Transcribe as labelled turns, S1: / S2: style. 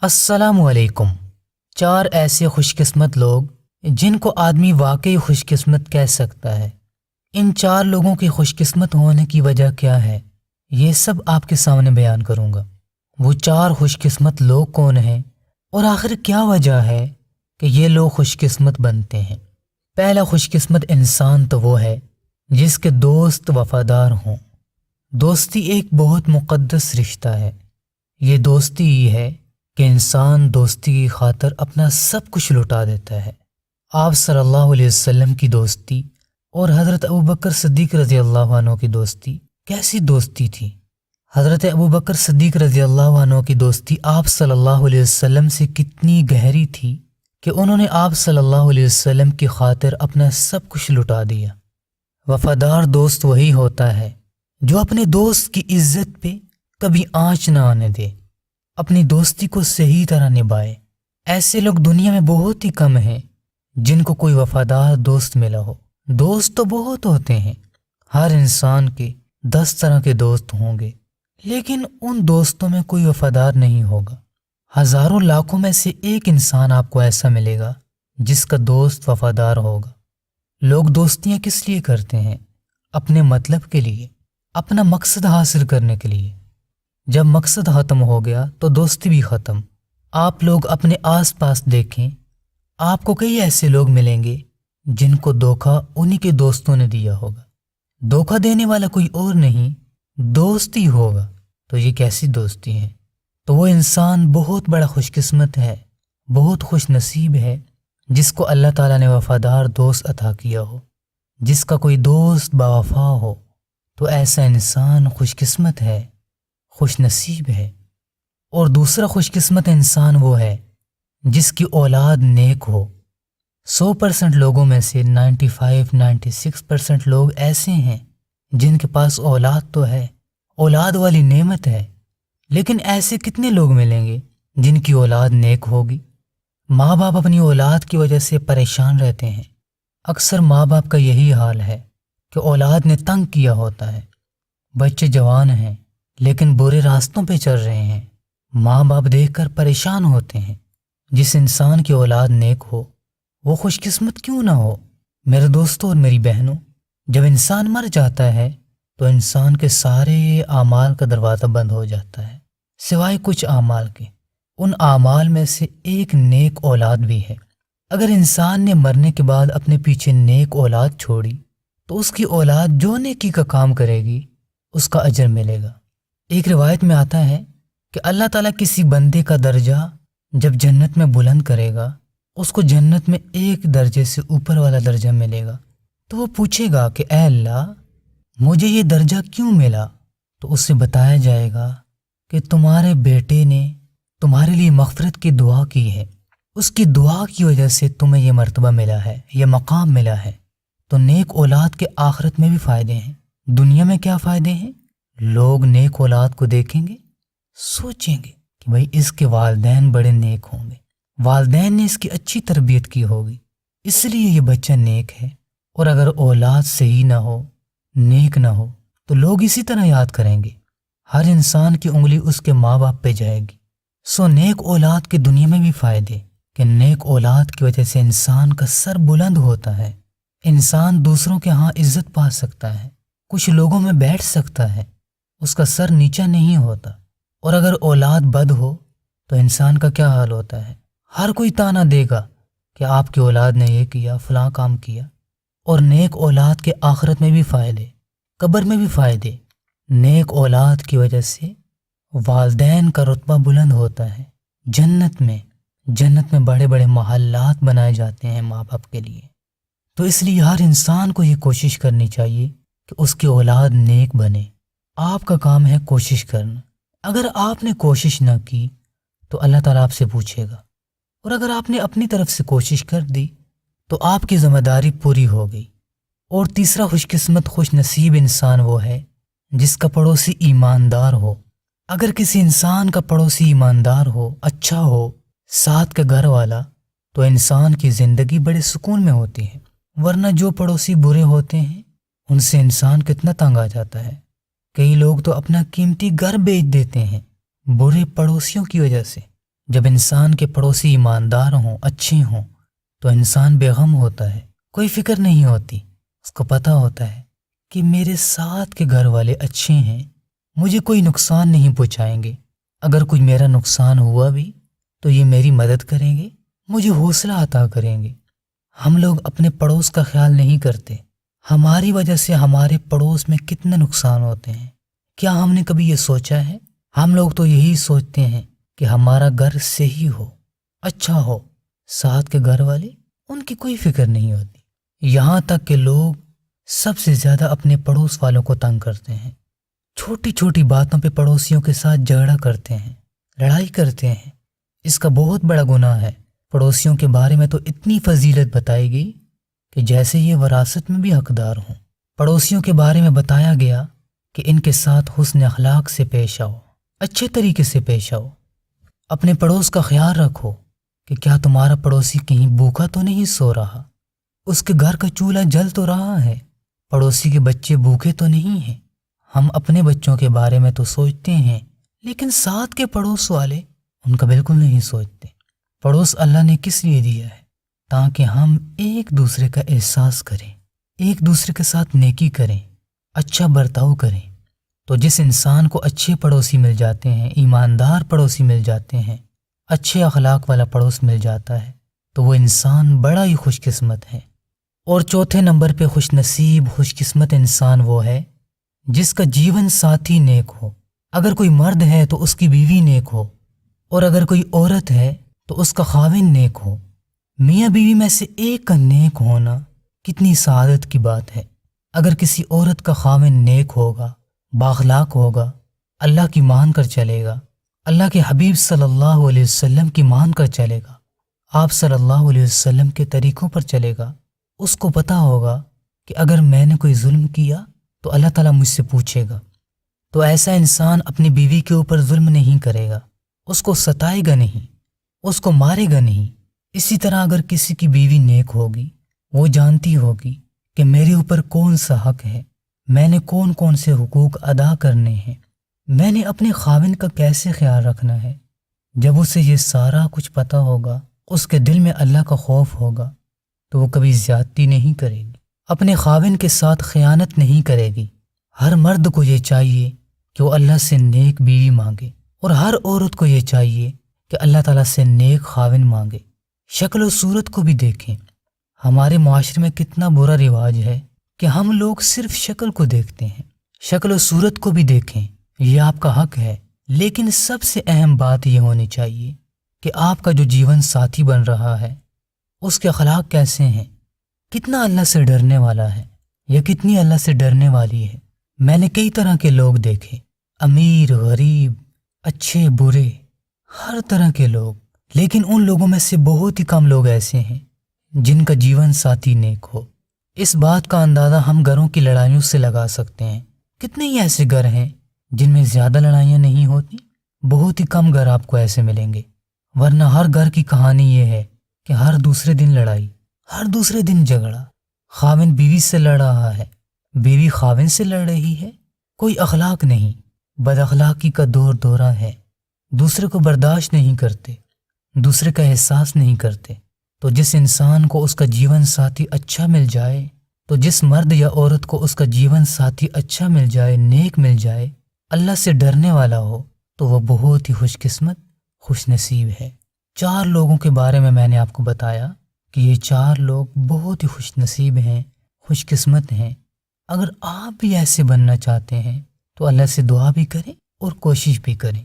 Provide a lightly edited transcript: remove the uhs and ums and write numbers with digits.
S1: السلام علیکم۔ چار ایسے خوش قسمت لوگ جن کو آدمی واقعی خوش قسمت کہہ سکتا ہے۔ ان چار لوگوں کی خوش قسمت ہونے کی وجہ کیا ہے، یہ سب آپ کے سامنے بیان کروں گا۔ وہ چار خوش قسمت لوگ کون ہیں اور آخر کیا وجہ ہے کہ یہ لوگ خوش قسمت بنتے ہیں۔ پہلا خوش قسمت انسان تو وہ ہے جس کے دوست وفادار ہوں۔ دوستی ایک بہت مقدس رشتہ ہے۔ یہ دوستی ہی ہے کہ انسان دوستی کی خاطر اپنا سب کچھ لٹا دیتا ہے۔ آپ صلی اللہ علیہ وسلم کی دوستی اور حضرت ابوبکر صدیق رضی اللہ عنہ کی دوستی کیسی دوستی تھی؟ حضرت ابوبکر صدیق رضی اللہ عنہ کی دوستی آپ صلی اللہ علیہ وسلم سے کتنی گہری تھی کہ انہوں نے آپ صلی اللہ علیہ وسلم کی خاطر اپنا سب کچھ لٹا دیا۔ وفادار دوست وہی ہوتا ہے جو اپنے دوست کی عزت پہ کبھی آنچ نہ آنے دے، اپنی دوستی کو صحیح طرح نبھائے۔ ایسے لوگ دنیا میں بہت ہی کم ہیں جن کو کوئی وفادار دوست ملا ہو۔ دوست تو بہت ہوتے ہیں، ہر انسان کے 10 طرح کے دوست ہوں گے، لیکن ان دوستوں میں کوئی وفادار نہیں ہوگا۔ ہزاروں لاکھوں میں سے ایک انسان آپ کو ایسا ملے گا جس کا دوست وفادار ہوگا۔ لوگ دوستیاں کس لیے کرتے ہیں؟ اپنے مطلب کے لیے، اپنا مقصد حاصل کرنے کے لیے۔ جب مقصد ختم ہو گیا تو دوستی بھی ختم۔ آپ لوگ اپنے آس پاس دیکھیں، آپ کو کئی ایسے لوگ ملیں گے جن کو دھوکہ انہی کے دوستوں نے دیا ہوگا۔ دھوکہ دینے والا کوئی اور نہیں، دوست ہی ہوگا۔ تو یہ کیسی دوستی ہے؟ تو وہ انسان بہت بڑا خوش قسمت ہے، بہت خوش نصیب ہے جس کو اللہ تعالیٰ نے وفادار دوست عطا کیا ہو۔ جس کا کوئی دوست باوفا ہو تو ایسا انسان خوش قسمت ہے، خوش نصیب ہے۔ اور دوسرا خوش قسمت انسان وہ ہے جس کی اولاد نیک ہو۔ 100% لوگوں میں سے 96% لوگ ایسے ہیں جن کے پاس اولاد تو ہے، اولاد والی نعمت ہے، لیکن ایسے کتنے لوگ ملیں گے جن کی اولاد نیک ہوگی؟ ماں باپ اپنی اولاد کی وجہ سے پریشان رہتے ہیں۔ اکثر ماں باپ کا یہی حال ہے کہ اولاد نے تنگ کیا ہوتا ہے۔ بچے جوان ہیں لیکن برے راستوں پہ چل رہے ہیں، ماں باپ دیکھ کر پریشان ہوتے ہیں۔ جس انسان کی اولاد نیک ہو وہ خوش قسمت کیوں نہ ہو؟ میرے دوستوں اور میری بہنوں، جب انسان مر جاتا ہے تو انسان کے سارے اعمال کا دروازہ بند ہو جاتا ہے سوائے کچھ اعمال کے۔ ان اعمال میں سے ایک نیک اولاد بھی ہے۔ اگر انسان نے مرنے کے بعد اپنے پیچھے نیک اولاد چھوڑی تو اس کی اولاد جو نیکی کا کام کرے گی اس کا اجر ملے گا۔ ایک روایت میں آتا ہے کہ اللہ تعالیٰ کسی بندے کا درجہ جب جنت میں بلند کرے گا، اس کو جنت میں ایک درجے سے اوپر والا درجہ ملے گا، تو وہ پوچھے گا کہ اے اللہ مجھے یہ درجہ کیوں ملا؟ تو اس سے بتایا جائے گا کہ تمہارے بیٹے نے تمہارے لیے مغفرت کی دعا کی ہے، اس کی دعا کی وجہ سے تمہیں یہ مرتبہ ملا ہے، یہ مقام ملا ہے۔ تو نیک اولاد کے آخرت میں بھی فائدے ہیں۔ دنیا میں کیا فائدے ہیں؟ لوگ نیک اولاد کو دیکھیں گے، سوچیں گے کہ بھئی اس کے والدین بڑے نیک ہوں گے، والدین نے اس کی اچھی تربیت کی ہوگی، اس لیے یہ بچہ نیک ہے۔ اور اگر اولاد صحیح نہ ہو، نیک نہ ہو، تو لوگ اسی طرح یاد کریں گے۔ ہر انسان کی انگلی اس کے ماں باپ پہ جائے گی۔ سو نیک اولاد کے دنیا میں بھی فائدے کہ نیک اولاد کی وجہ سے انسان کا سر بلند ہوتا ہے، انسان دوسروں کے ہاں عزت پا سکتا ہے، کچھ لوگوں میں بیٹھ سکتا ہے، اس کا سر نیچا نہیں ہوتا۔ اور اگر اولاد بد ہو تو انسان کا کیا حال ہوتا ہے؟ ہر کوئی طعنہ دے گا کہ آپ کی اولاد نے یہ کیا، فلاں کام کیا۔ اور نیک اولاد کے آخرت میں بھی فائدے، قبر میں بھی فائدے۔ نیک اولاد کی وجہ سے والدین کا رتبہ بلند ہوتا ہے۔ جنت میں بڑے بڑے محلات بنائے جاتے ہیں ماں باپ کے لیے۔ تو اس لیے ہر انسان کو یہ کوشش کرنی چاہیے کہ اس کی اولاد نیک بنے۔ آپ کا کام ہے کوشش کرنا۔ اگر آپ نے کوشش نہ کی تو اللہ تعالیٰ آپ سے پوچھے گا، اور اگر آپ نے اپنی طرف سے کوشش کر دی تو آپ کی ذمہ داری پوری ہو گئی۔ اور تیسرا خوش قسمت خوش نصیب انسان وہ ہے جس کا پڑوسی ایماندار ہو۔ اگر کسی انسان کا پڑوسی ایماندار ہو، اچھا ہو، ساتھ کا گھر والا، تو انسان کی زندگی بڑے سکون میں ہوتی ہے۔ ورنہ جو پڑوسی برے ہوتے ہیں ان سے انسان کتنا تنگ آ جاتا ہے۔ کئی لوگ تو اپنا قیمتی گھر بیچ دیتے ہیں برے پڑوسیوں کی وجہ سے۔ جب انسان کے پڑوسی ایماندار ہوں، اچھے ہوں، تو انسان بے غم ہوتا ہے، کوئی فکر نہیں ہوتی۔ اس کو پتہ ہوتا ہے کہ میرے ساتھ کے گھر والے اچھے ہیں، مجھے کوئی نقصان نہیں پہنچائیں گے۔ اگر کوئی میرا نقصان ہوا بھی تو یہ میری مدد کریں گے، مجھے حوصلہ عطا کریں گے۔ ہم لوگ اپنے پڑوس کا خیال نہیں کرتے۔ ہماری وجہ سے ہمارے پڑوس میں کتنے نقصان ہوتے ہیں، کیا ہم نے کبھی یہ سوچا ہے؟ ہم لوگ تو یہی سوچتے ہیں کہ ہمارا گھر صحیح ہو، اچھا ہو، ساتھ کے گھر والے ان کی کوئی فکر نہیں ہوتی۔ یہاں تک کہ لوگ سب سے زیادہ اپنے پڑوس والوں کو تنگ کرتے ہیں، چھوٹی چھوٹی باتوں پہ پڑوسیوں کے ساتھ جھگڑا کرتے ہیں، لڑائی کرتے ہیں۔ اس کا بہت بڑا گناہ ہے۔ پڑوسیوں کے بارے میں تو اتنی فضیلت بتائی گئی کہ جیسے یہ وراثت میں بھی حقدار ہوں۔ پڑوسیوں کے بارے میں بتایا گیا کہ ان کے ساتھ حسن اخلاق سے پیش آؤ، اچھے طریقے سے پیش آؤ، اپنے پڑوس کا خیال رکھو کہ کیا تمہارا پڑوسی کہیں بھوکا تو نہیں سو رہا، اس کے گھر کا چولہا جل تو رہا ہے، پڑوسی کے بچے بھوکے تو نہیں ہیں۔ ہم اپنے بچوں کے بارے میں تو سوچتے ہیں، لیکن ساتھ کے پڑوس والے ان کا بالکل نہیں سوچتے۔ پڑوس اللہ نے کس لیے دیا ہے؟ تاکہ ہم ایک دوسرے کا احساس کریں، ایک دوسرے کے ساتھ نیکی کریں، اچھا برتاؤ کریں۔ تو جس انسان کو اچھے پڑوسی مل جاتے ہیں، ایماندار پڑوسی مل جاتے ہیں، اچھے اخلاق والا پڑوس مل جاتا ہے، تو وہ انسان بڑا ہی خوش قسمت ہے۔ اور چوتھے نمبر پہ خوش نصیب، خوش قسمت انسان وہ ہے جس کا جیون ساتھی نیک ہو۔ اگر کوئی مرد ہے تو اس کی بیوی نیک ہو، اور اگر کوئی عورت ہے تو اس کا خاوند نیک ہو۔ میاں بیوی میں سے ایک کا نیک ہونا کتنی سعادت کی بات ہے۔ اگر کسی عورت کا خاوند نیک ہوگا، بااخلاق ہوگا، اللہ کی مان کر چلے گا، اللہ کے حبیب صلی اللہ علیہ وسلم کی مان کر چلے گا، آپ صلی اللہ علیہ وسلم کے طریقوں پر چلے گا، اس کو پتہ ہوگا کہ اگر میں نے کوئی ظلم کیا تو اللہ تعالیٰ مجھ سے پوچھے گا، تو ایسا انسان اپنی بیوی کے اوپر ظلم نہیں کرے گا، اس کو ستائے گا نہیں، اس کو مارے گا نہیں۔ اسی طرح اگر کسی کی بیوی نیک ہوگی، وہ جانتی ہوگی کہ میرے اوپر کون سا حق ہے، میں نے کون کون سے حقوق ادا کرنے ہیں، میں نے اپنے خاوند کا کیسے خیال رکھنا ہے۔ جب اسے یہ سارا کچھ پتہ ہوگا، اس کے دل میں اللہ کا خوف ہوگا، تو وہ کبھی زیادتی نہیں کرے گی، اپنے خاوند کے ساتھ خیانت نہیں کرے گی۔ ہر مرد کو یہ چاہیے کہ وہ اللہ سے نیک بیوی مانگے، اور ہر عورت کو یہ چاہیے کہ اللہ تعالیٰ سے نیک خاوند مانگے۔ شکل و صورت کو بھی دیکھیں۔ ہمارے معاشرے میں کتنا برا رواج ہے کہ ہم لوگ صرف شکل کو دیکھتے ہیں، شکل و صورت کو بھی دیکھیں، یہ آپ کا حق ہے، لیکن سب سے اہم بات یہ ہونی چاہیے کہ آپ کا جو جیون ساتھی بن رہا ہے اس کے اخلاق کیسے ہیں، کتنا اللہ سے ڈرنے والا ہے یا کتنی اللہ سے ڈرنے والی ہے۔ میں نے کئی طرح کے لوگ دیکھے، امیر، غریب، اچھے، برے، ہر طرح کے لوگ، لیکن ان لوگوں میں سے بہت ہی کم لوگ ایسے ہیں جن کا جیون ساتھی نیک ہو۔ اس بات کا اندازہ ہم گھروں کی لڑائیوں سے لگا سکتے ہیں۔ کتنے ہی ایسے گھر ہیں جن میں زیادہ لڑائیاں نہیں ہوتی، بہت ہی کم گھر آپ کو ایسے ملیں گے، ورنہ ہر گھر کی کہانی یہ ہے کہ ہر دوسرے دن لڑائی، ہر دوسرے دن جھگڑا، خاوند بیوی سے لڑ رہا ہے، بیوی خاوند سے لڑ رہی ہے، کوئی اخلاق نہیں، بد اخلاقی کا دور دورہ ہے، دوسرے کو برداشت نہیں کرتے، دوسرے کا احساس نہیں کرتے۔ تو جس انسان کو اس کا جیون ساتھی اچھا مل جائے، تو جس مرد یا عورت کو اس کا جیون ساتھی اچھا مل جائے، نیک مل جائے، اللہ سے ڈرنے والا ہو، تو وہ بہت ہی خوش قسمت، خوش نصیب ہے۔ 4 لوگوں کے بارے میں نے آپ کو بتایا کہ یہ 4 لوگ بہت ہی خوش نصیب ہیں، خوش قسمت ہیں۔ اگر آپ بھی ایسے بننا چاہتے ہیں تو اللہ سے دعا بھی کریں اور کوشش بھی کریں۔